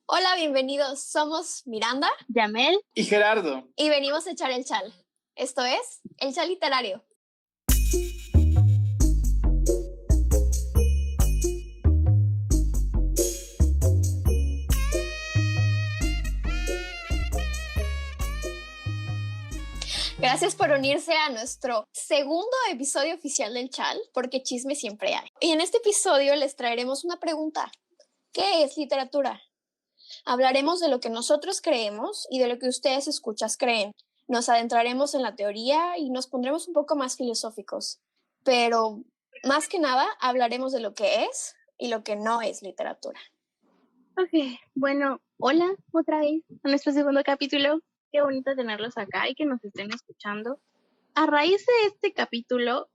Hola, bienvenidos. Somos Miranda, Yamel y Gerardo. Y venimos a echar el chal. Esto es El Chal Literario. Gracias por unirse a nuestro segundo episodio oficial del Chal, porque chisme siempre hay. Y en este episodio les traeremos una pregunta. ¿Qué es literatura? Hablaremos de lo que nosotros creemos y de lo que ustedes escuchas creen. Nos adentraremos en la teoría y nos pondremos un poco más filosóficos. Pero más que nada hablaremos de lo que es y lo que no es literatura. Ok, bueno, hola otra vez a nuestro segundo capítulo. Qué bonito tenerlos acá y que nos estén escuchando. A raíz de este capítulo,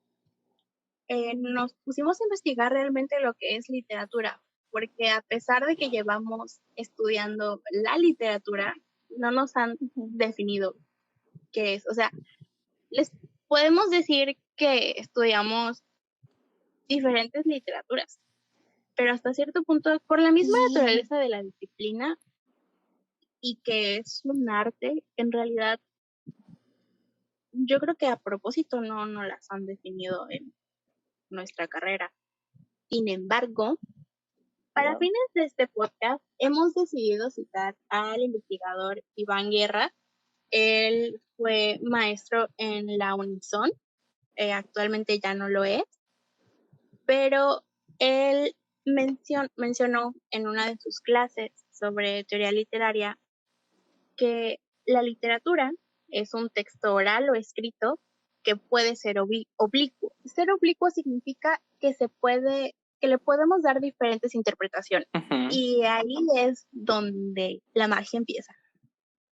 nos pusimos a investigar realmente lo que es literatura, porque a pesar de que llevamos estudiando la literatura, no nos han definido qué es. O sea, les podemos decir que estudiamos diferentes literaturas, pero hasta cierto punto, por la misma naturaleza de la disciplina y que es un arte, en realidad yo creo que a propósito no las han definido en nuestra carrera. Sin embargo, para fines de este podcast, hemos decidido citar al investigador Iván Guerra. Él fue maestro en la Unison, actualmente ya no lo es, pero él mencionó en una de sus clases sobre teoría literaria que la literatura es un texto oral o escrito que puede ser oblicuo. Ser oblicuo significa que le podemos dar diferentes interpretaciones. Uh-huh. Y ahí es donde la magia empieza.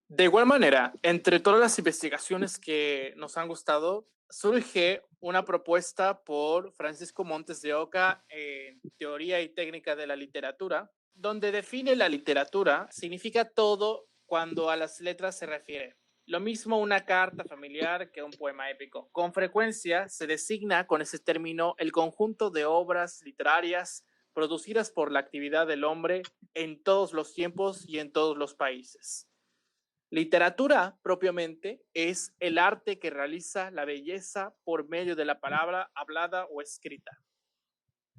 De igual manera, entre todas las investigaciones que nos han gustado, surge una propuesta por Francisco Montes de Oca en Teoría y Técnica de la Literatura, donde define la literatura significa todo cuando a las letras se refiere. Lo mismo una carta familiar que un poema épico. Con frecuencia se designa con ese término el conjunto de obras literarias producidas por la actividad del hombre en todos los tiempos y en todos los países. Literatura, propiamente, es el arte que realiza la belleza por medio de la palabra hablada o escrita.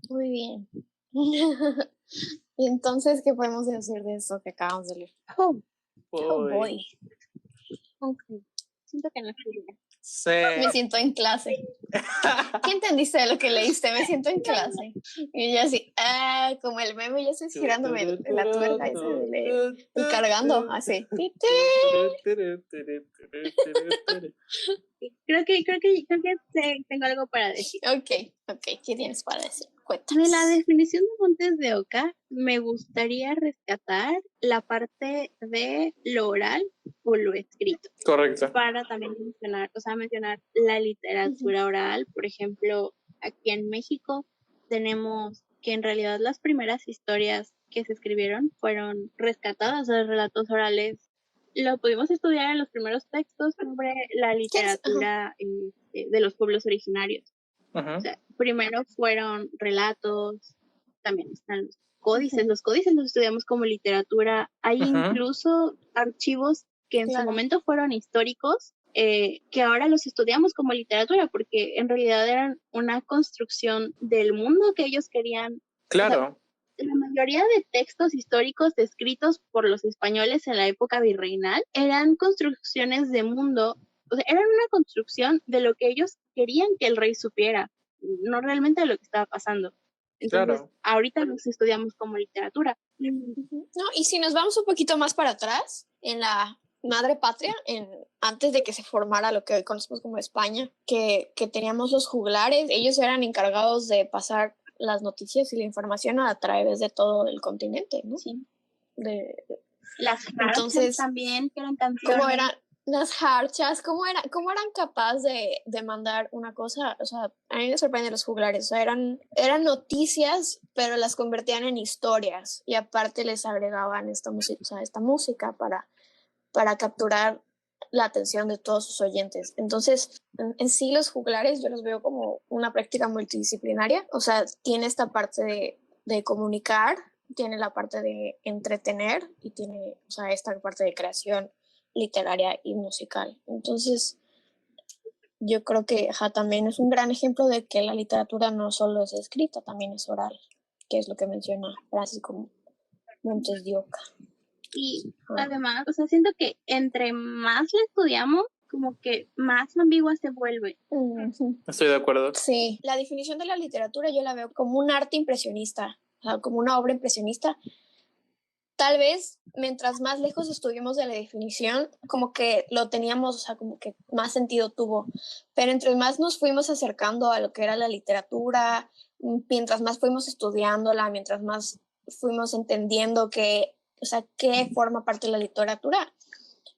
Muy bien. Y entonces, ¿qué podemos decir de eso que acabamos de leer? Oh boy. Okay. Siento que no estoy bien. Sí. Me siento en clase. ¿Qué entendiste de lo que leíste? Me siento en clase. Y yo así, como el meme, yo estoy girándome la tuerca y cargando, así. Creo que tengo algo para decir. Ok, ¿qué tienes para decir? Cuéntanos. De la definición de Montes de Oca, me gustaría rescatar la parte de lo oral o lo escrito. Correcto. Para también mencionar la literatura oral. Por ejemplo, aquí en México tenemos que en realidad las primeras historias que se escribieron fueron rescatadas de relatos orales. Lo pudimos estudiar en los primeros textos sobre la literatura de los pueblos originarios. Uh-huh. O sea, primero fueron relatos, también están los códices. Uh-huh. Los códices los estudiamos como literatura. Hay incluso archivos que en su momento fueron históricos, que ahora los estudiamos como literatura, porque en realidad eran una construcción del mundo que ellos querían. Claro. O sea, la mayoría de textos históricos escritos por los españoles en la época virreinal eran construcciones de mundo. O sea, eran una construcción de lo que ellos querían que el rey supiera, no realmente de lo que estaba pasando. Entonces, claro, ahorita los estudiamos como literatura. No, y si nos vamos un poquito más para atrás, en la madre patria, antes de que se formara lo que hoy conocemos como España, que teníamos los juglares, ellos eran encargados de pasar las noticias y la información a través de todo el continente, ¿no? Sí. Las jarchas también, que eran canciones. ¿Cómo eran las jarchas? ¿Cómo eran capaces de mandar una cosa? O sea, a mí me sorprenden los juglares. O sea, eran noticias, pero las convertían en historias. Y aparte les agregaban esta música para capturar la atención de todos sus oyentes. Entonces, en sí los juglares yo los veo como una práctica multidisciplinaria. O sea, tiene esta parte de comunicar tiene la parte de entretener y tiene, o sea, esta parte de creación literaria y musical. Entonces, yo creo que también es un gran ejemplo de que la literatura no solo es escrita, también es oral, que es lo que menciona Francisco Montes de Oca. Y además, o sea, siento que entre más la estudiamos, como que más ambigua se vuelve. Estoy de acuerdo. Sí, la definición de la literatura yo la veo como un arte impresionista, o sea, como una obra impresionista. Tal vez mientras más lejos estuvimos de la definición, como que lo teníamos, o sea, como que más sentido tuvo. Pero entre más nos fuimos acercando a lo que era la literatura, mientras más fuimos estudiándola, mientras más fuimos entendiendo que, o sea, qué forma parte de la literatura,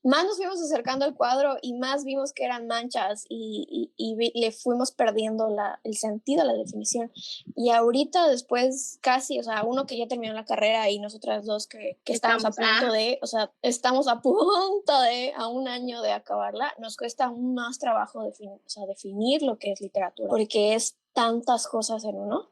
más nos fuimos acercando al cuadro y más vimos que eran manchas y le fuimos perdiendo el sentido a la definición. Y ahorita después casi, o sea, uno que ya terminó la carrera y nosotras dos que estamos a punto de, o sea, estamos a punto de, a un año de acabarla, nos cuesta aún más trabajo definir lo que es literatura, porque es tantas cosas en uno.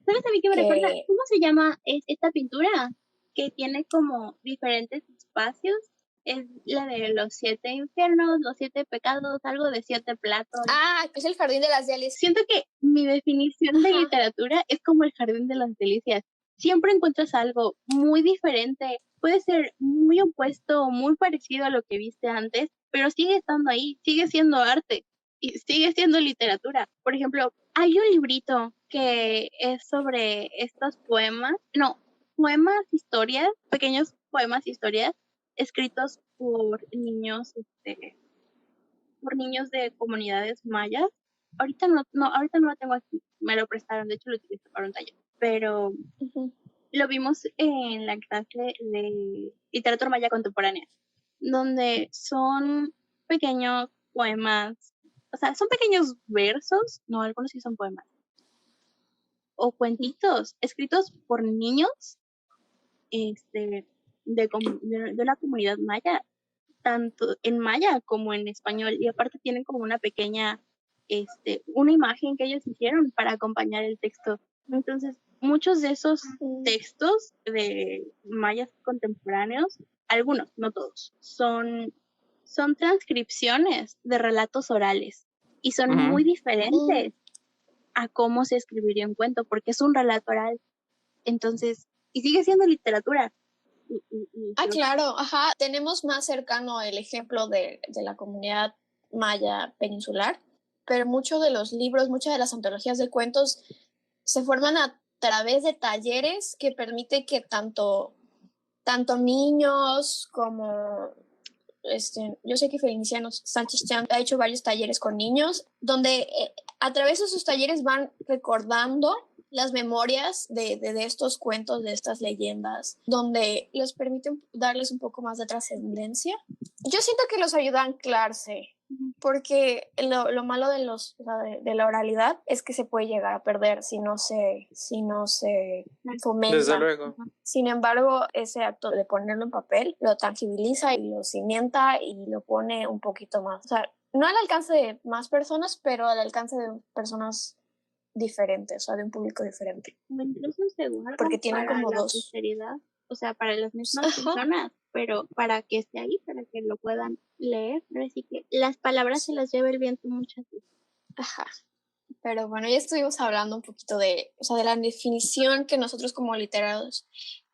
¿Sabes a mí qué me recuerda? ¿Cómo se llama esta pintura? Que tiene como diferentes espacios. Es la de los 7 infiernos, los 7 pecados, algo de 7 platos. Ah, es el Jardín de las Delicias. Siento que mi definición de literatura es como el Jardín de las Delicias. Siempre encuentras algo muy diferente. Puede ser muy opuesto o muy parecido a lo que viste antes, pero sigue estando ahí, sigue siendo arte y sigue siendo literatura. Por ejemplo, hay un librito que es sobre estos historias, pequeños poemas, historias, escritos por niños de comunidades mayas. Ahorita no lo tengo aquí, me lo prestaron, de hecho lo utilicé para un taller, pero lo vimos en la clase de literatura maya contemporánea, donde son pequeños poemas, o sea, son pequeños versos, no, algunos sí son poemas, o cuentitos escritos por niños de una comunidad maya, tanto en maya como en español, y aparte tienen como una pequeña, una imagen que ellos hicieron para acompañar el texto. Entonces, muchos de esos textos de mayas contemporáneos, algunos, no todos, son transcripciones de relatos orales y son muy diferentes a cómo se escribiría un cuento, porque es un relato oral. Entonces, y sigue siendo literatura. Claro, tenemos más cercano el ejemplo de la comunidad maya peninsular, pero muchos de los libros, muchas de las antologías de cuentos se forman a través de talleres que permite que tanto niños como yo sé que Feliciano Sánchez Chan ha hecho varios talleres con niños, donde a través de sus talleres van recordando las memorias de estos cuentos, de estas leyendas, donde les permiten darles un poco más de trascendencia. Yo siento que los ayuda a anclarse, porque lo malo de la oralidad es que se puede llegar a perder si no se fomenta. Desde luego. Sin embargo, ese acto de ponerlo en papel lo tangibiliza y lo cimienta y lo pone un poquito más, o sea, no al alcance de más personas, pero al alcance de personas diferentes, o sea, de un público diferente. O incluso se guarda porque tienen para como la dos. Posteridad, o sea, para las mismas personas, pero para que esté ahí, para que lo puedan leer, así que las palabras se las lleva el viento muchas veces. Pero bueno, ya estuvimos hablando un poquito de la definición que nosotros como literatos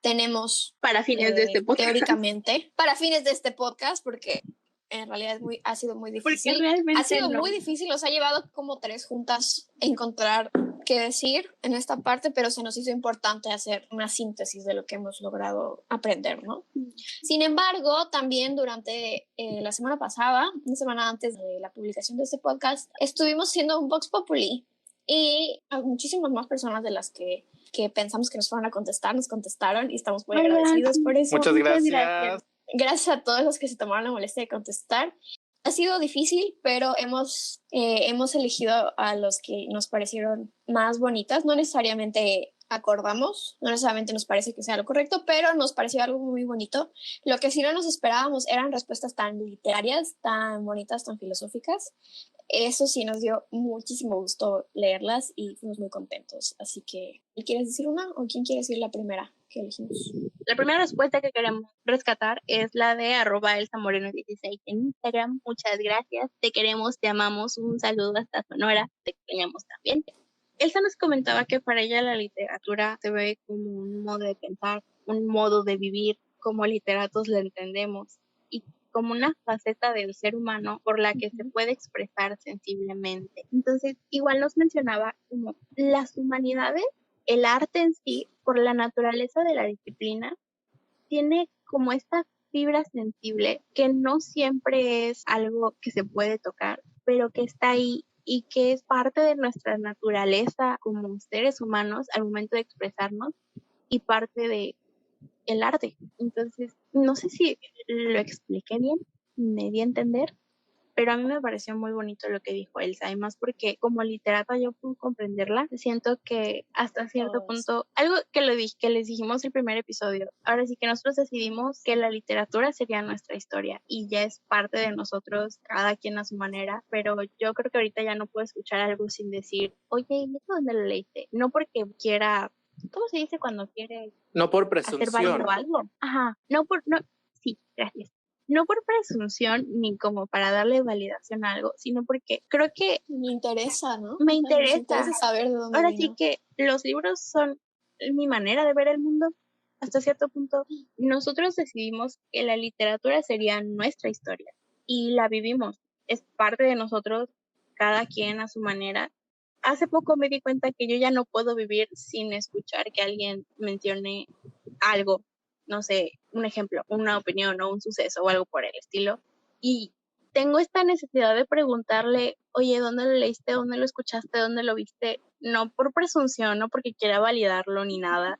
tenemos para fines de este podcast. Teóricamente, para fines de este podcast, porque en realidad ha sido muy difícil. Porque realmente ha sido muy difícil, nos ha llevado como 3 juntas encontrar qué decir en esta parte, pero se nos hizo importante hacer una síntesis de lo que hemos logrado aprender, ¿no? Sin embargo, también durante la semana pasada, una semana antes de la publicación de este podcast, estuvimos haciendo un Vox Populi y a muchísimas más personas de las que pensamos que nos fueron a contestar, nos contestaron y estamos muy agradecidos por eso. Muchas gracias. Gracias a todos los que se tomaron la molestia de contestar. Ha sido difícil, pero hemos elegido a los que nos parecieron más bonitas. No necesariamente acordamos, no necesariamente nos parece que sea lo correcto, pero nos pareció algo muy bonito. Lo que sí no nos esperábamos eran respuestas tan literarias, tan bonitas, tan filosóficas. Eso sí nos dio muchísimo gusto leerlas y fuimos muy contentos. Así que, ¿quieres decir una o quién quiere decir la primera? que elegimos. La primera respuesta que queremos rescatar es la de @elsamoreno16 en Instagram. Muchas gracias, te queremos, te amamos, un saludo hasta Sonora, te extrañamos también. Elsa nos comentaba que para ella la literatura se ve como un modo de pensar, un modo de vivir, como literatos la entendemos, y como una faceta del ser humano por la que se puede expresar sensiblemente. Entonces, igual nos mencionaba como las humanidades, el arte en sí, por la naturaleza de la disciplina, tiene como esta fibra sensible que no siempre es algo que se puede tocar, pero que está ahí y que es parte de nuestra naturaleza como seres humanos al momento de expresarnos y parte de el arte. Entonces, no sé si lo expliqué bien, me di a entender, pero a mí me pareció muy bonito lo que dijo Elsa, además porque como literata yo puedo comprenderla, siento que hasta cierto punto, algo que que les dijimos el primer episodio, ahora sí que nosotros decidimos que la literatura sería nuestra historia y ya es parte de nosotros, cada quien a su manera, pero yo creo que ahorita ya no puedo escuchar algo sin decir, oye, ¿y esto dónde lo leíste? No porque quiera, ¿cómo se dice cuando quiere No por hacer válido presunción. algo? Ajá, no, sí, gracias. No por presunción ni como para darle validación a algo, sino porque creo que Me interesa, ¿no? me Nos interesa. interesa saber de dónde Ahora vino. sí que los libros son mi manera de ver el mundo hasta cierto punto. Nosotros decidimos que la literatura sería nuestra historia y la vivimos. Es parte de nosotros, cada quien a su manera. Hace poco me di cuenta que yo ya no puedo vivir sin escuchar que alguien mencione algo, no sé, un ejemplo, una opinión o un suceso o algo por el estilo. Y tengo esta necesidad de preguntarle, oye, ¿dónde lo leíste? ¿Dónde lo escuchaste? ¿Dónde lo viste? No por presunción, no porque quiera validarlo ni nada,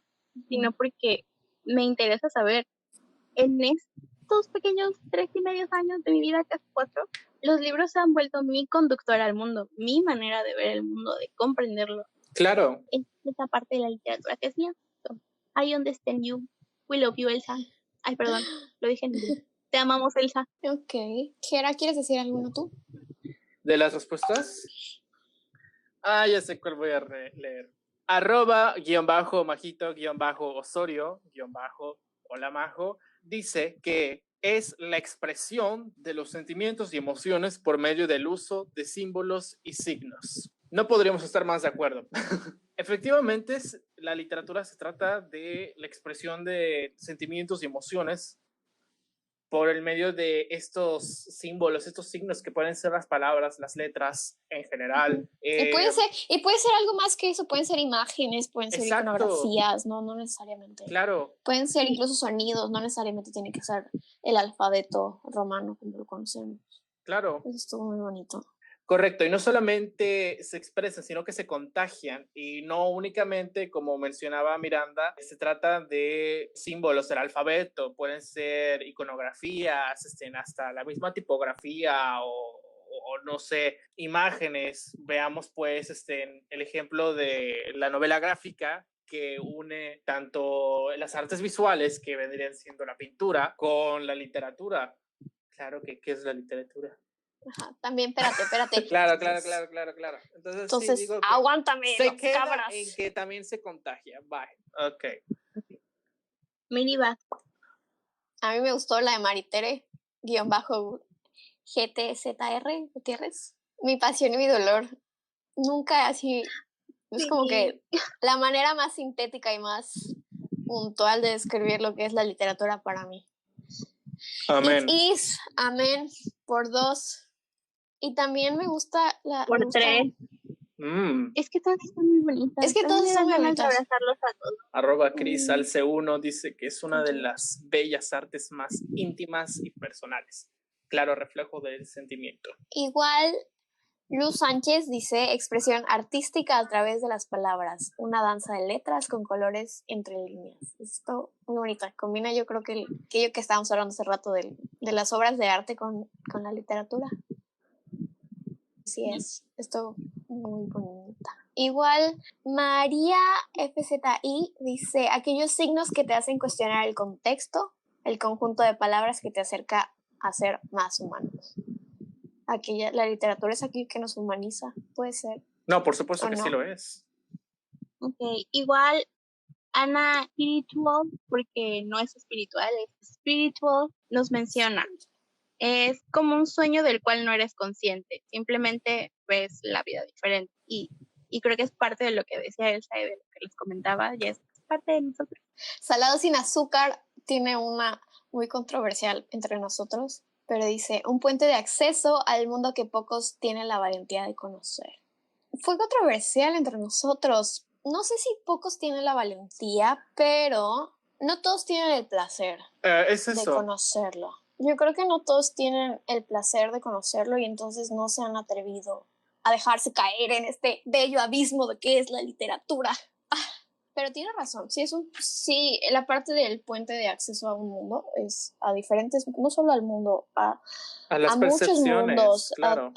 sino porque me interesa saber, en estos pequeños 3 y medio años de mi vida, casi 4, los libros se han vuelto mi conductor al mundo, mi manera de ver el mundo, de comprenderlo. Claro. Es esa parte de la literatura que es mía. So, I understand you. We love you, Elsa. Ay, perdón, lo dije en inglés. Te amamos, Elsa. Ok. Gera, ¿quieres decir alguno tú? ¿De las respuestas? Ya sé cuál voy a leer. @_majito_osorio_hola majo dice que es la expresión de los sentimientos y emociones por medio del uso de símbolos y signos. No podríamos estar más de acuerdo. Efectivamente, la literatura se trata de la expresión de sentimientos y emociones por el medio de estos símbolos, estos signos que pueden ser las palabras, las letras en general. Y puede ser algo más que eso, pueden ser imágenes, pueden ser Exacto. iconografías, no necesariamente. Claro. Pueden ser incluso sonidos, no necesariamente tiene que ser el alfabeto romano como lo conocemos. Claro. Eso estuvo muy bonito. Correcto, y no solamente se expresan, sino que se contagian, y no únicamente, como mencionaba Miranda, se trata de símbolos del alfabeto, pueden ser iconografías, hasta la misma tipografía o no sé, imágenes. Veamos pues el ejemplo de la novela gráfica, que une tanto las artes visuales, que vendrían siendo la pintura, con la literatura. Claro que, ¿qué es la literatura? Ajá, también, espérate. Claro. Entonces sí, digo que aguántame, se las queda cabras. en que también se contagia. Bye. Ok. Mini va. A mí me gustó la de Maritere, _GTZR, Gutiérrez. Mi pasión y mi dolor. Nunca así. Es como que la manera más sintética y más puntual de describir lo que es la literatura para mí. Amén. It is, amén, por 2. Y también me gusta la... Por 3. Es que todas están muy bonitas. Es que todas están muy bonitas. De abrazarlos a todos. @CrisAlce1 dice que es una de las bellas artes más íntimas y personales. Claro reflejo del sentimiento. Igual, Luz Sánchez dice expresión artística a través de las palabras, una danza de letras con colores entre líneas. Esto muy bonita. Combina, yo creo que aquello que estábamos hablando hace rato de las obras de arte con la literatura. Sí, es esto muy bonita. Igual, María FZI dice aquellos signos que te hacen cuestionar el contexto, el conjunto de palabras que te acerca a ser más humanos. La literatura es aquello que nos humaniza, puede ser. No, por supuesto que sí lo es. Ok, igual Ana Spiritual, porque no es espiritual, es spiritual, nos menciona. Es como un sueño del cual no eres consciente, simplemente ves la vida diferente. Y creo que es parte de lo que decía Elsa y de lo que les comentaba, y es parte de nosotros. Salado sin azúcar tiene una muy controversial entre nosotros, pero dice, un puente de acceso al mundo que pocos tienen la valentía de conocer. Fue controversial entre nosotros. No sé si pocos tienen la valentía, pero no todos tienen el placer Es de eso. conocerlo. Yo creo que no todos tienen el placer de conocerlo y entonces no se han atrevido a dejarse caer en este bello abismo de qué es la literatura. Pero tiene razón, sí, la parte del puente de acceso a un mundo es a diferentes, no solo al mundo, A las a muchos percepciones, mundos, claro.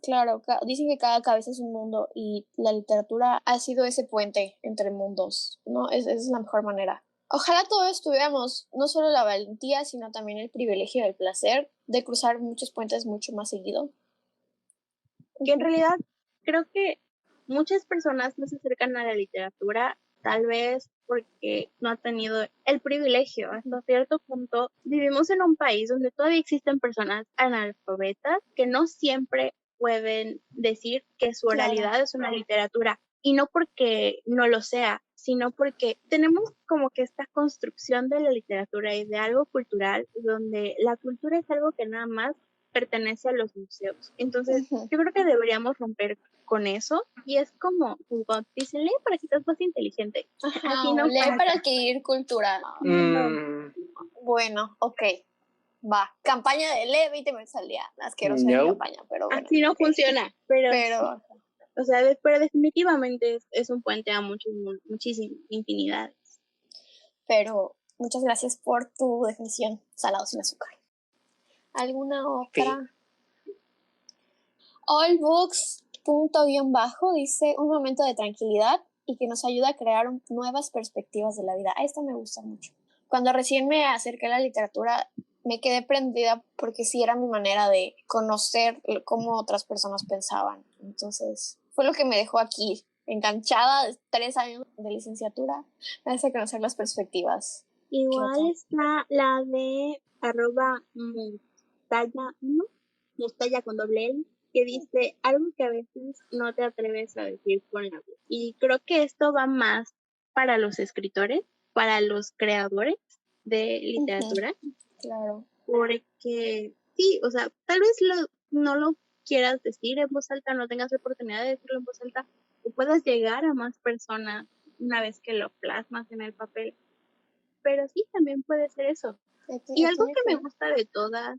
claro, dicen que cada cabeza es un mundo y la literatura ha sido ese puente entre mundos, ¿no? Es la mejor manera. Ojalá todos tuviéramos no solo la valentía, sino también el privilegio del placer de cruzar muchos puentes mucho más seguido. Que en realidad creo que muchas personas no se acercan a la literatura, tal vez porque no han tenido el privilegio. Hasta cierto punto vivimos en un país donde todavía existen personas analfabetas que no siempre pueden decir que su oralidad es una literatura, y no porque no lo sea, sino porque tenemos como que esta construcción de la literatura y de algo cultural, donde la cultura es algo que nada más pertenece a los museos. Entonces, yo creo que deberíamos romper con eso, y es como cuando dicen, lee para que seas más inteligente. Así no lee para adquirir cultura. Bueno, ok. Va, campaña de lee 20 minutos al día. Asquerosa de campaña, pero bueno. Así no funciona, pero o sea, pero definitivamente es un puente a muchísimas infinidades. Pero muchas gracias por tu definición, salado sin azúcar. ¿Alguna otra? Allbooks __ dice un momento de tranquilidad y que nos ayuda a crear nuevas perspectivas de la vida. Esta me gusta mucho. Cuando recién me acerqué a la literatura, me quedé prendida porque sí era mi manera de conocer cómo otras personas pensaban. Entonces, fue lo que me dejó aquí, enganchada de 3 años de licenciatura, me hace conocer las perspectivas. Igual está la de @Mustalla con doble L, que dice algo que a veces no te atreves a decir con la voz. Y creo que esto va más para los escritores, para los creadores de literatura. Claro. Porque sí, o sea, tal vez no lo quieras decir en voz alta, no tengas la oportunidad de decirlo en voz alta, o puedas llegar a más personas una vez que lo plasmas en el papel. Pero sí, también puede ser eso. Y algo que me gusta de todas,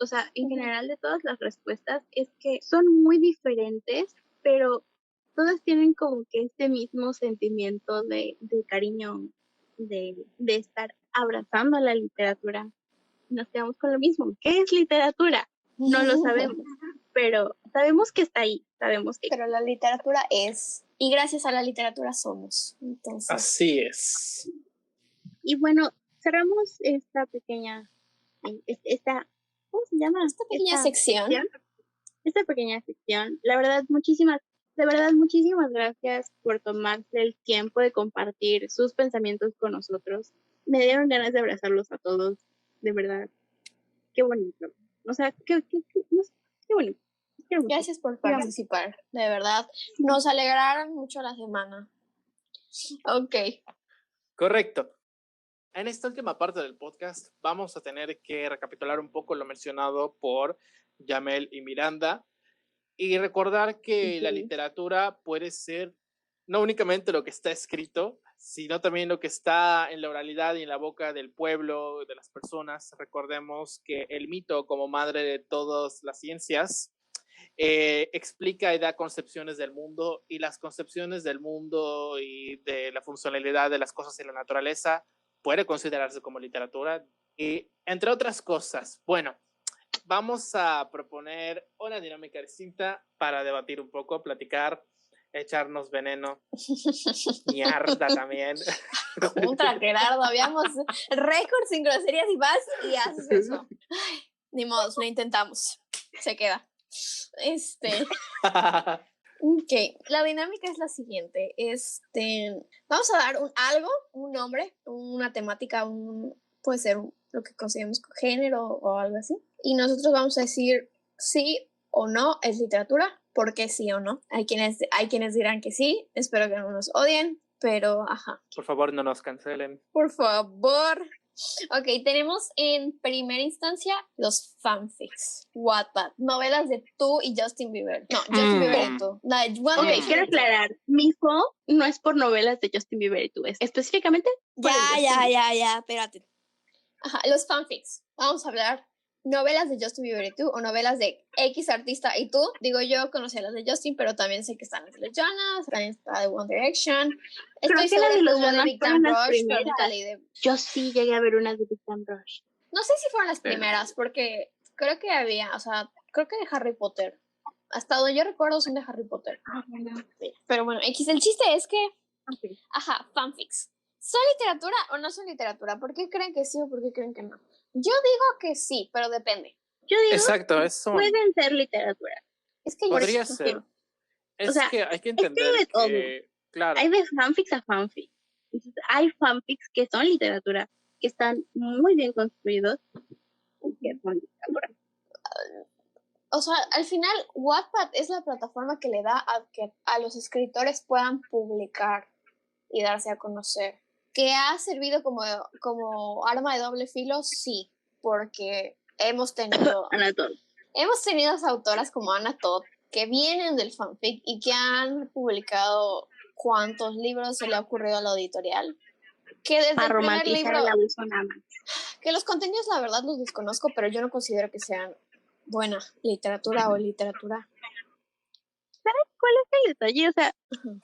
o sea, en general de todas las respuestas, es que son muy diferentes, pero todas tienen como que este mismo sentimiento de cariño, de estar abrazando a la literatura. Nos quedamos con lo mismo. ¿Qué es literatura? No lo sabemos, pero sabemos que está ahí, sabemos que... Pero la literatura es, y gracias a la literatura somos. Entonces... Así es. Y bueno, cerramos esta pequeña, ¿cómo se llama? Esta pequeña sección. Esta pequeña sección. La verdad, muchísimas gracias por tomarse el tiempo de compartir sus pensamientos con nosotros. Me dieron ganas de abrazarlos a todos, de verdad. Qué bonito. O sea, qué bonito. Gracias por participar, de verdad. Nos alegraron mucho la semana. Ok. Correcto. En esta última parte del podcast vamos a tener que recapitular un poco lo mencionado por Yamel y Miranda y recordar que la literatura puede ser no únicamente lo que está escrito, sino también lo que está en la oralidad y en la boca del pueblo, de las personas. Recordemos que el mito, como madre de todas las ciencias, explica y da concepciones del mundo, y las concepciones del mundo y de la funcionalidad de las cosas y la naturaleza puede considerarse como literatura, y entre otras cosas. Bueno, vamos a proponer una dinámica distinta para debatir un poco, platicar, echarnos veneno, mierda también. Contra Gerardo, habíamos récord sin groserías y más, y haces eso. Ay, ni modo, lo intentamos. Se queda. Ok, la dinámica es la siguiente. Vamos a dar un nombre, una temática, puede ser lo que consideremos género o algo así. Y nosotros vamos a decir sí o no es literatura, por qué sí o no. Hay quienes dirán que sí, espero que no nos odien, pero ajá. Por favor, no nos cancelen. Por favor. Ok, tenemos en primera instancia los fanfics, Wattpad, novelas de tú y Justin Bieber. No, Justin Bieber y tú. No, Ok, quiero aclarar, mi fo no es por novelas de Justin Bieber y tú, es específicamente por el Justin Bieber. Ya, espérate. Ajá, los fanfics. Vamos a hablar novelas de Justin Bieber y tú o novelas de X artista y tú. Digo, yo conocí las de Justin, pero también sé que están las de los Jonas, también está de One Direction. Creo que las de los Jonas Big fueron Time las Rush, pero primeras. nunca leí de... Yo sí llegué a ver unas de Big Time Rush. No sé si fueron las primeras, porque creo que había, o sea, creo que de Harry Potter. Hasta donde yo recuerdo son de Harry Potter. Sí. Pero bueno, X, el chiste es que, ajá, fanfics. ¿Son literatura o no son literatura? ¿Por qué creen que sí o por qué creen que no? Yo digo que sí, pero depende. Yo digo Exacto, eso pueden ser literatura. Es que podría yo ser. Es o sea, que hay que entender de todo. claro. Hay de fanfics a fanfics. Entonces, hay fanfics que son literatura, que están muy bien construidos y que son literatura. O sea, al final, Wattpad es la plataforma que le da a que a los escritores puedan publicar y darse a conocer. ¿Que ha servido como arma de doble filo? Sí, porque hemos tenido autoras como Anna Todd que vienen del fanfic y que han publicado cuántos libros se le ha ocurrido a la editorial. Que desde para el primer romantizar libro, el abuso nada más. que los contenidos la verdad los desconozco, pero yo no considero que sean buena literatura o literatura. ¿Sabes cuál es el detalle? O sea,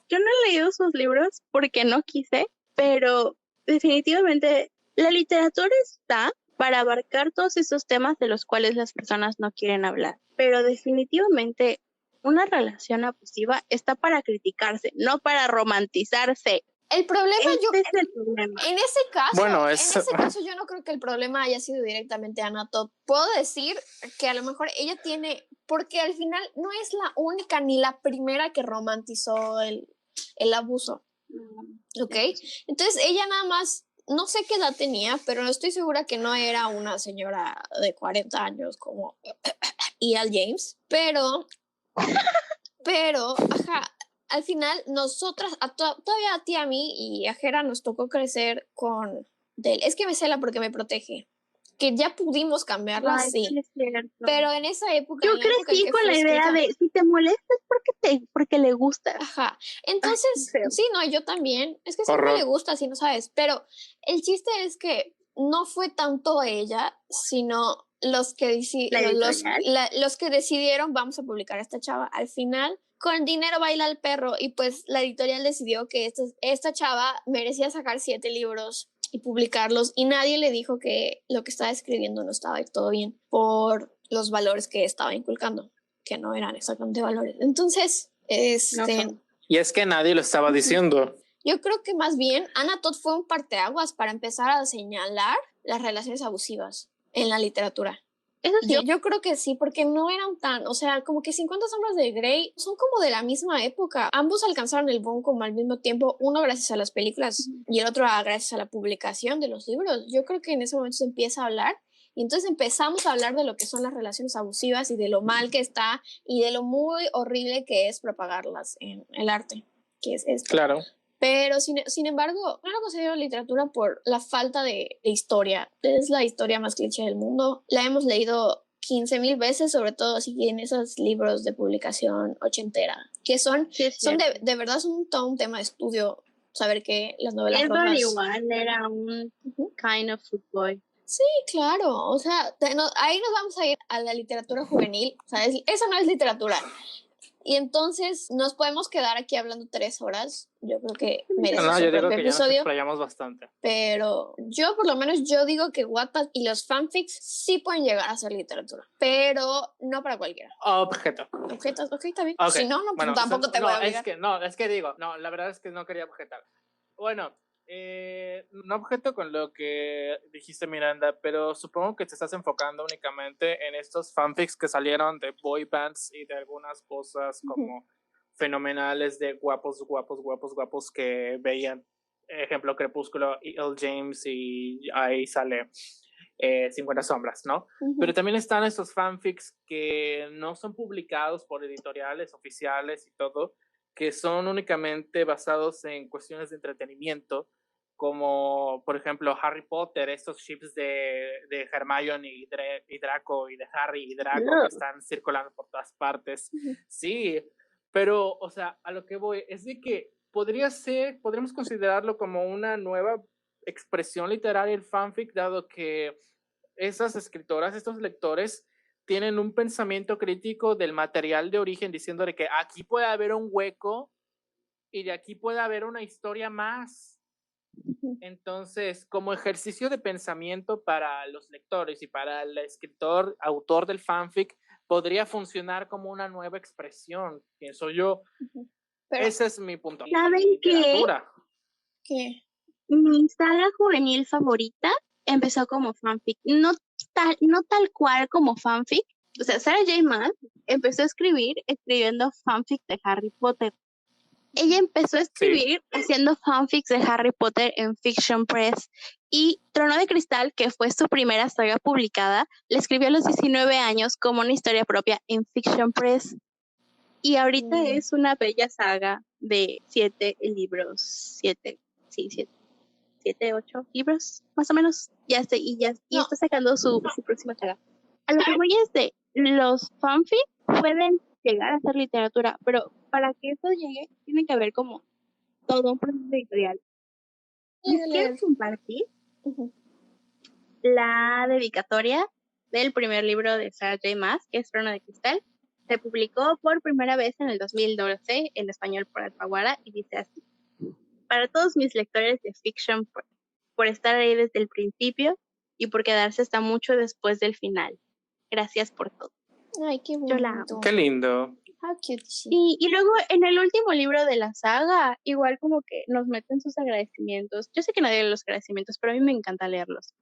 yo no he leído sus libros porque no quise, pero definitivamente la literatura está para abarcar todos esos temas de los cuales las personas no quieren hablar. Pero definitivamente una relación abusiva está para criticarse, no para romantizarse. El problema es el problema. En ese caso, Bueno, en ese caso yo no creo que el problema haya sido directamente Anna Todd. Puedo decir que a lo mejor ella tiene, porque al final no es la única ni la primera que romantizó el abuso. ¿Ok? Entonces ella nada más, no sé qué edad tenía, pero estoy segura que no era una señora de 40 años como E.L. James, pero, ajá, al final nosotras, todavía a ti, a mí y a Jera nos tocó crecer con es que me cela porque me protege. Que ya pudimos cambiarla, sí. Pero en esa época... Yo crecí con la idea de, si te molestas, porque le gusta. Ajá. Entonces, sí, no, yo también. Es que siempre le gusta, si no sabes. Pero el chiste es que no fue tanto ella, sino los que decidieron, vamos a publicar a esta chava. Al final, con dinero baila el perro, y pues la editorial decidió que esta chava merecía sacar 7 libros y publicarlos, y nadie le dijo que lo que estaba escribiendo no estaba todo bien por los valores que estaba inculcando, que no eran exactamente valores. Entonces, y es que nadie lo estaba diciendo. Yo creo que más bien Anna Todd fue un parteaguas para empezar a señalar las relaciones abusivas en la literatura. Eso sí. Yo creo que sí, porque no eran tan, o sea, como que 50 sombras de Grey son como de la misma época. Ambos alcanzaron el boom como al mismo tiempo, uno gracias a las películas y el otro gracias a la publicación de los libros. Yo creo que en ese momento se empieza a hablar, y entonces empezamos a hablar de lo que son las relaciones abusivas y de lo mal que está y de lo muy horrible que es propagarlas en el arte, que es esto. Claro. Pero, sin embargo, no lo considero literatura por la falta de historia. Es la historia más cliché del mundo. La hemos leído 15,000 veces, sobre todo así en esos libros de publicación ochentera, que son de verdad son todo un tema de estudio, saber que las novelas rojas... igual era un kind of footboy. Sí, claro. O sea, ahí nos vamos a ir a la literatura juvenil. O sea, eso no es literatura. Y entonces nos podemos quedar aquí hablando 3 horas. Yo creo que merece su propio episodio. Ya nos explayamos bastante. Pero por lo menos digo que Wattpad y los fanfics sí pueden llegar a ser literatura, pero no para cualquiera. Objetos, ok, está bien. Okay. Si no, bueno, tampoco te voy a obligar. Es que digo, la verdad es que no quería objetar. Bueno, no objeto con lo que dijiste, Miranda, pero supongo que te estás enfocando únicamente en estos fanfics que salieron de boy bands y de algunas cosas como fenomenales de guapos que veían, ejemplo, Crepúsculo y L. James, y ahí sale 50 sombras, ¿no? Pero también están esos fanfics que no son publicados por editoriales oficiales y todo, que son únicamente basados en cuestiones de entretenimiento, como por ejemplo Harry Potter, estos ships de Hermione y Draco, y de Harry y Draco, que están circulando por todas partes. Sí, pero, o sea, a lo que voy es de que podríamos considerarlo como una nueva expresión literaria el fanfic, dado que esas escritoras, estos lectores, tienen un pensamiento crítico del material de origen, diciendo de que aquí puede haber un hueco y de aquí puede haber una historia más. Entonces, como ejercicio de pensamiento para los lectores y para el escritor, autor del fanfic, podría funcionar como una nueva expresión, pienso yo. Pero ese es mi punto. ¿Saben qué? Mi saga juvenil favorita empezó como fanfic, no tal cual como fanfic. O sea, Sarah J. Maas empezó a escribiendo fanfic de Harry Potter. Ella empezó a escribir haciendo fanfics de Harry Potter en Fiction Press, y Trono de Cristal, que fue su primera saga publicada, la escribió a los 19 años como una historia propia en Fiction Press. Y ahorita es una bella saga de 7 libros, 7, 8 libros, más o menos. Y está sacando su próxima saga. A lo que voy es de los fanfics pueden llegar a ser literatura, pero para que eso llegue, tiene que haber como todo un proceso editorial. Les quiero compartir la dedicatoria del primer libro de Sarah J. Maas, que es Trono de Cristal. Se publicó por primera vez en el 2012 en español por Alfaguara, y dice así: para todos mis lectores de fiction, por estar ahí desde el principio y por quedarse hasta mucho después del final. Gracias por todo. Ay, qué bonito. Yo la amo. Qué lindo. How cute. Y luego en el último libro de la saga, igual como que nos meten sus agradecimientos. Yo sé que nadie lee los agradecimientos, pero a mí me encanta leerlos.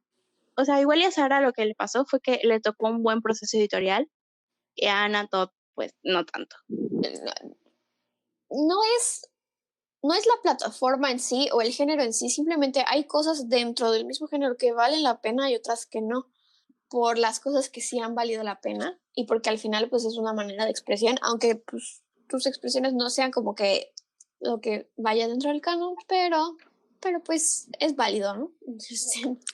O sea, igual y a Sara lo que le pasó fue que le tocó un buen proceso editorial, y a Ana Todd, pues, no tanto. No es la plataforma en sí o el género en sí, simplemente hay cosas dentro del mismo género que valen la pena y otras que no, por las cosas que sí han valido la pena, y porque al final pues es una manera de expresión, aunque pues tus expresiones no sean como que lo que vaya dentro del canon, pero pues es válido, ¿no?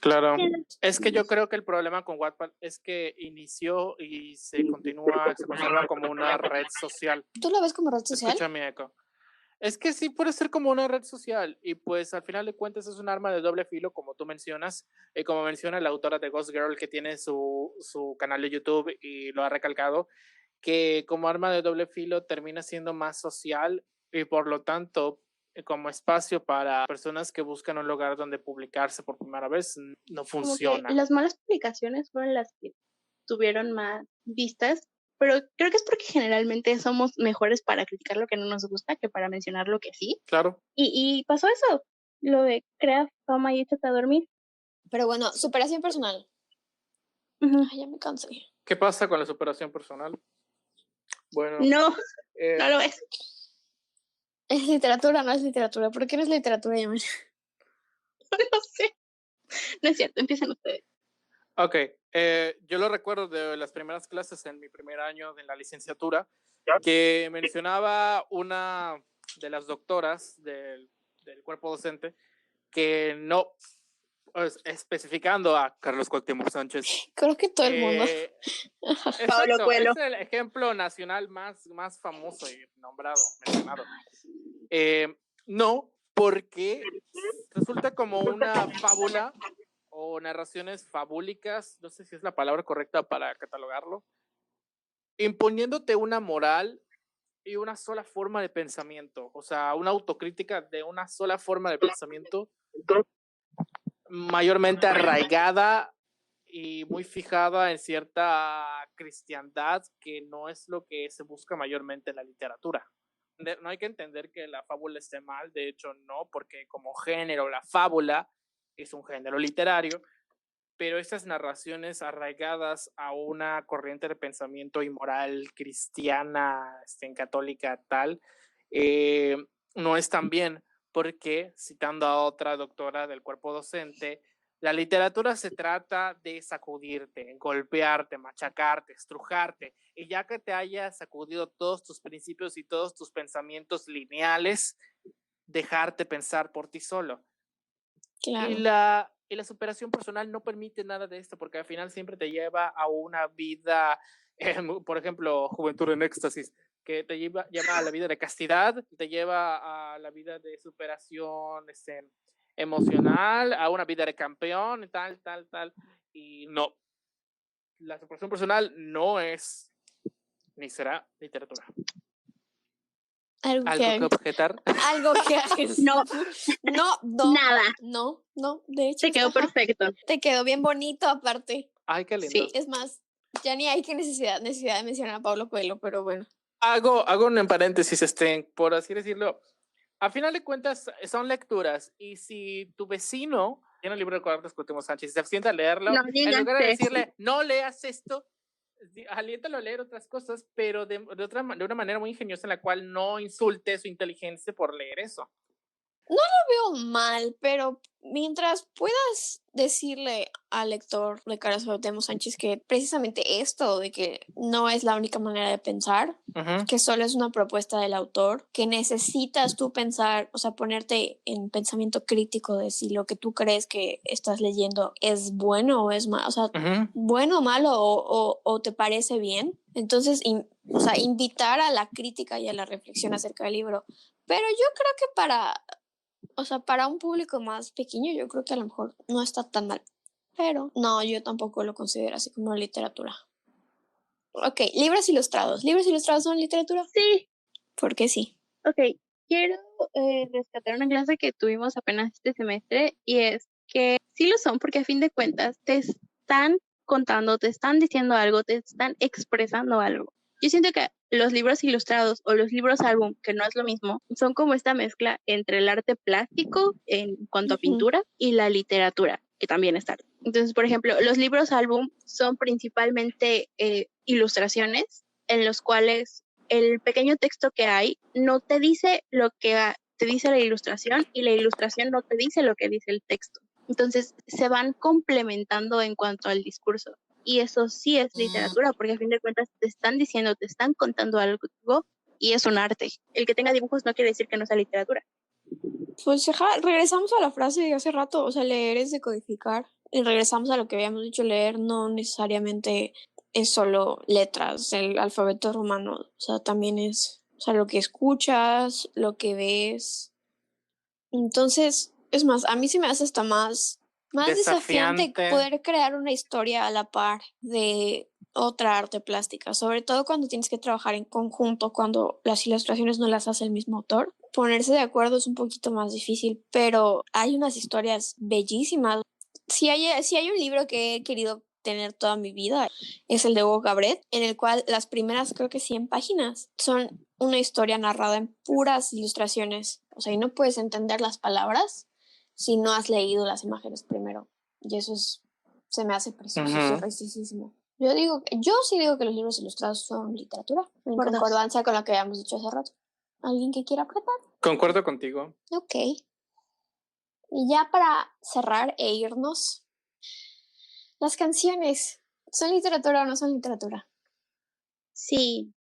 Claro. Es que yo creo que el problema con Wattpad es que inició y se conserva como una red social. ¿Tú lo ves como red social? Escucha mi eco. Es que sí puede ser como una red social, y pues al final de cuentas es un arma de doble filo, como tú mencionas, y como menciona la autora de Ghost Girl, que tiene su canal de YouTube y lo ha recalcado, que como arma de doble filo termina siendo más social, y por lo tanto como espacio para personas que buscan un lugar donde publicarse por primera vez, no funciona. Las malas publicaciones fueron las que tuvieron más vistas, pero creo que es porque generalmente somos mejores para criticar lo que no nos gusta que para mencionar lo que sí. Claro. Y pasó eso, lo de crea fama y échate a dormir. Pero bueno, superación personal. Ay, ya me cansé. ¿Qué pasa con la superación personal? Bueno. No lo es. Es literatura, no es literatura. ¿Por qué no es literatura, Yamel? No sé. No es cierto, empiecen ustedes. Ok, yo lo recuerdo de las primeras clases en mi primer año de la licenciatura, que mencionaba una de las doctoras del cuerpo docente, que no, pues, especificando a Carlos Cuauhtémoc Sánchez. Creo que todo el mundo. Pablo Coelho. Es el ejemplo nacional más famoso y mencionado. No, porque resulta como una fábula o narraciones fabúlicas, no sé si es la palabra correcta para catalogarlo, imponiéndote una moral y una sola forma de pensamiento, o sea, una autocrítica de una sola forma de pensamiento, mayormente arraigada y muy fijada en cierta cristiandad, que no es lo que se busca mayormente en la literatura. No hay que entender que la fábula esté mal, de hecho no, porque como género la fábula es un género literario, pero estas narraciones arraigadas a una corriente de pensamiento y moral cristiana, católica tal, no están bien, porque, citando a otra doctora del cuerpo docente, la literatura se trata de sacudirte, golpearte, machacarte, estrujarte, y ya que te hayas sacudido todos tus principios y todos tus pensamientos lineales, dejarte pensar por ti solo. Claro. Y la superación personal no permite nada de esto, porque al final siempre te lleva a una vida, por ejemplo, Juventud en Éxtasis, que te lleva a la vida de castidad, te lleva a la vida de superación emocional, a una vida de campeón, tal. Y no, la superación personal no es ni será literatura. ¿Algo que objetar? Algo que No, nada. No, de hecho. Te quedó perfecto. Te quedó bien bonito aparte. Ay, qué lindo. Sí. Es más, ya ni hay que necesidad de mencionar a Paulo Coelho, pero bueno. Hago un paréntesis, por así decirlo. A final de cuentas, son lecturas, y si tu vecino tiene un libro de Cuadernos Cuauhtémoc Sánchez y se abstiene a leerlo, en lugar de decirle, no leas esto, aliéntalo a leer otras cosas, pero de una manera muy ingeniosa, en la cual no insulte su inteligencia por leer eso. No lo veo mal, pero mientras puedas decirle al lector de Carlos Cuauhtémoc Sánchez que precisamente esto, de que no es la única manera de pensar, que solo es una propuesta del autor, que necesitas tú pensar, o sea, ponerte en pensamiento crítico de si lo que tú crees que estás leyendo es bueno o es malo, o sea, bueno o malo o te parece bien. Entonces, o sea, invitar a la crítica y a la reflexión acerca del libro. Pero yo creo que para un público más pequeño, yo creo que a lo mejor no está tan mal. Pero no, yo tampoco lo considero así como literatura. Ok, libros ilustrados. ¿Libros ilustrados son literatura? Sí. ¿Por qué sí? Ok, quiero rescatar una clase que tuvimos apenas este semestre, y es que sí lo son, porque a fin de cuentas te están contando, te están diciendo algo, te están expresando algo. Yo siento que los libros ilustrados o los libros álbum, que no es lo mismo, son como esta mezcla entre el arte plástico en cuanto a pintura y la literatura, que también es arte. Entonces, por ejemplo, los libros álbum son principalmente ilustraciones en los cuales el pequeño texto que hay no te dice lo que te dice la ilustración, y la ilustración no te dice lo que dice el texto. Entonces se van complementando en cuanto al discurso. Y eso sí es literatura, porque a fin de cuentas te están diciendo, te están contando algo, y es un arte. El que tenga dibujos no quiere decir que no sea literatura. Pues regresamos a la frase de hace rato, o sea, leer es decodificar. Y regresamos a lo que habíamos dicho, leer no necesariamente es solo letras, el alfabeto romano, o sea, también es, o sea, lo que escuchas, lo que ves. Entonces, es más, a mí se me hace hasta más desafiante poder crear una historia a la par de otra arte plástica, sobre todo cuando tienes que trabajar en conjunto, cuando las ilustraciones no las hace el mismo autor. Ponerse de acuerdo es un poquito más difícil, pero hay unas historias bellísimas. Si hay un libro que he querido tener toda mi vida, es el de Hugo Cabret, en el cual las primeras, creo que 100 páginas, son una historia narrada en puras ilustraciones. O sea, y no puedes entender las palabras si no has leído las imágenes primero. Y eso se me hace precioso, preciosísimo. Yo sí digo que los libros ilustrados son literatura, en concordancia con lo que habíamos dicho hace rato. ¿Alguien que quiera apretar? Concuerdo contigo. Ok. Y ya para cerrar e irnos, las canciones, ¿son literatura o no son literatura? Sí.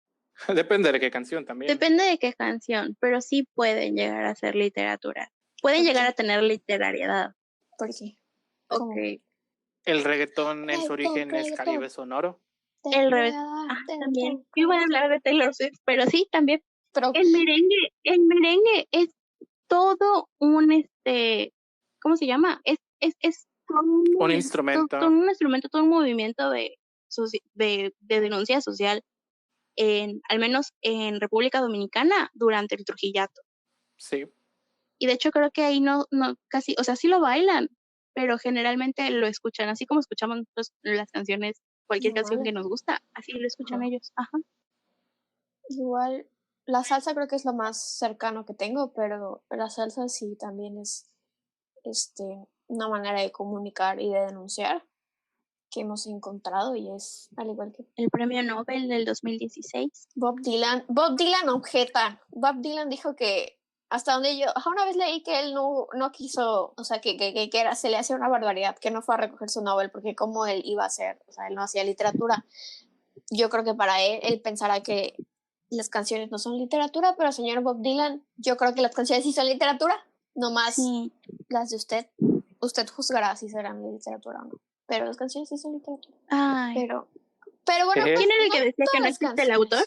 Depende de qué canción también. Depende de qué canción, pero sí pueden llegar a ser literatura. Pueden llegar a tener literariedad. ¿Por qué? Ok. El reggaetón en su origen es Caribe sonoro. El reggaetón también. Yo voy a hablar de Taylor Swift, pero sí, también. Pero el merengue es todo un ¿cómo se llama? Es un instrumento. Todo un instrumento, todo un movimiento de denuncia social, al menos en República Dominicana, durante el Trujillato. Sí. Y de hecho creo que ahí no casi, o sea, sí lo bailan, pero generalmente lo escuchan, así como escuchamos nosotros las canciones, cualquier canción que nos gusta, así lo escuchan ellos. Ajá. Igual, la salsa creo que es lo más cercano que tengo, pero la salsa sí también es una manera de comunicar y de denunciar. que hemos encontrado y es al igual que El premio Nobel del 2016. Bob Dylan. Bob Dylan objeta. Bob Dylan dijo que hasta donde yo, una vez leí que él no quiso, o sea, que era, se le hacía una barbaridad que no fue a recoger su Nobel, porque como él iba a hacer, o sea, él no hacía literatura. Yo creo que para él pensará que las canciones no son literatura, pero señor Bob Dylan, yo creo que las canciones sí son literatura, nomás Sí. las de usted. Usted juzgará si serán de literatura o no, pero las canciones sí son literatura. Ay. Pero bueno, ¿Quién era el que decía que no todas las existe el canciones. autor?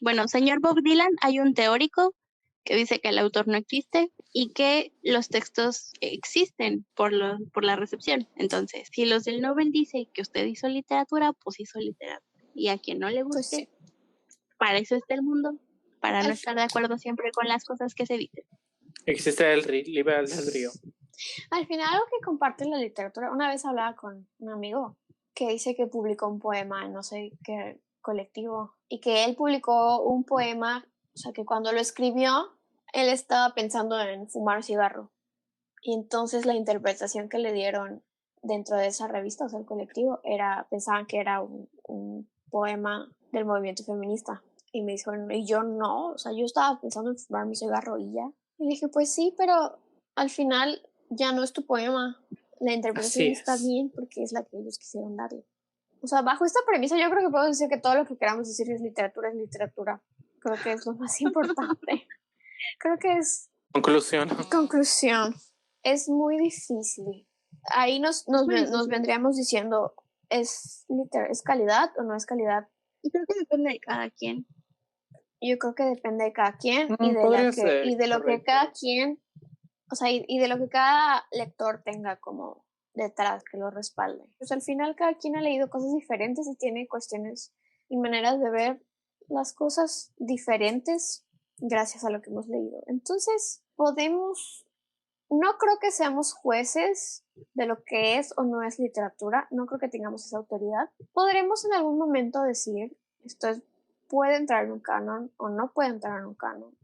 Bueno, señor Bob Dylan, hay un teórico que dice que el autor no existe y que los textos existen por la recepción. Entonces, si los del Nobel dicen que usted hizo literatura, pues hizo literatura. Y a quien no le guste, Pues sí. para eso está el mundo, para Al no estar de acuerdo siempre con las cosas que se dicen. Existe el libre albedrío. Al final, algo que comparte la literatura, una vez hablaba con un amigo que dice que publicó un poema en no sé qué colectivo y que él publicó un poema, o sea, que cuando lo escribió, él estaba pensando en fumar cigarro. Y entonces la interpretación que le dieron dentro de esa revista, o sea, el colectivo, pensaban que era un poema del movimiento feminista. Y me dijo, y yo no, o sea, yo estaba pensando en fumar mi cigarro y ya. Y dije, pues sí, pero al final ya no es tu poema. La interpretación está bien porque es la que ellos quisieron darle. O sea, bajo esta premisa yo creo que podemos decir que todo lo que queramos decir es literatura. Creo que es lo más importante. Creo que es... Conclusión. Es muy difícil. Ahí nos vendríamos diciendo, ¿es calidad o no es calidad? Y creo que depende de cada quien. Yo creo que depende de cada quien y de lo que cada quien, o sea, y de lo que cada lector tenga como detrás que lo respalde. Pues al final cada quien ha leído cosas diferentes y tiene cuestiones y maneras de ver las cosas diferentes gracias a lo que hemos leído. Entonces, no creo que seamos jueces de lo que es o no es literatura, no creo que tengamos esa autoridad. Podremos en algún momento decir, puede entrar en un canon o no puede entrar en un canon.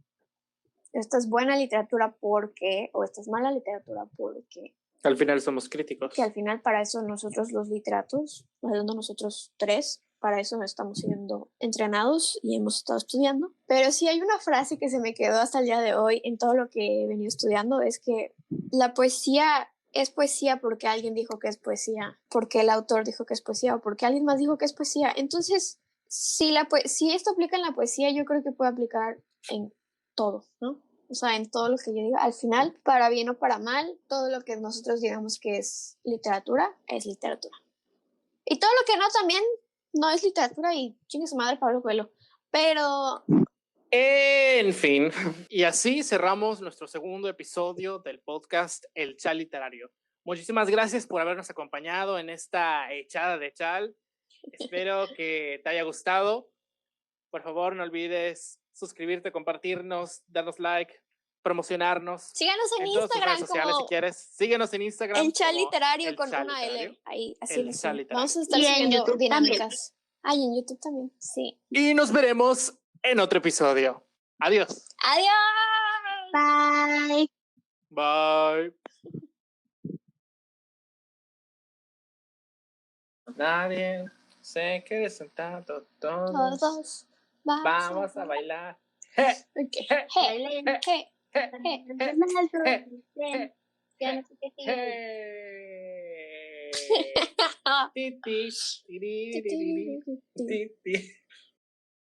Esta es buena literatura porque, o esta es mala literatura porque. Al final somos críticos. Que al final para eso nosotros los literatos, hablando nosotros tres, para eso estamos siendo entrenados y hemos estado estudiando. Pero sí hay una frase que se me quedó hasta el día de hoy en todo lo que he venido estudiando, es que la poesía es poesía porque alguien dijo que es poesía, porque el autor dijo que es poesía o porque alguien más dijo que es poesía. Entonces, si esto aplica en la poesía, yo creo que puede aplicar en todo, ¿no? O sea, en todo lo que yo diga, al final, para bien o para mal, todo lo que nosotros digamos que es literatura, es literatura. Y todo lo que no también no es literatura y chingue su madre Pablo Coelho. Pero... En fin, y así cerramos nuestro segundo episodio del podcast El Chal Literario. Muchísimas gracias por habernos acompañado en esta echada de chal. Espero que te haya gustado. Por favor, no olvides suscribirte, compartirnos, darnos like, promocionarnos. Síganos en todas tus Instagram redes sociales, si quieres. Síguenos en Instagram. El Chal Literario con Chal una Literario. L. Ahí, así El Chal Literario. Vamos a estar subiendo dinámicas. Y en YouTube también, sí. Y nos veremos en otro episodio. Adiós. Adiós. Bye. Bye. Nadie se quede sentado. Todos vamos a bailar. Okay. Hey. Titi.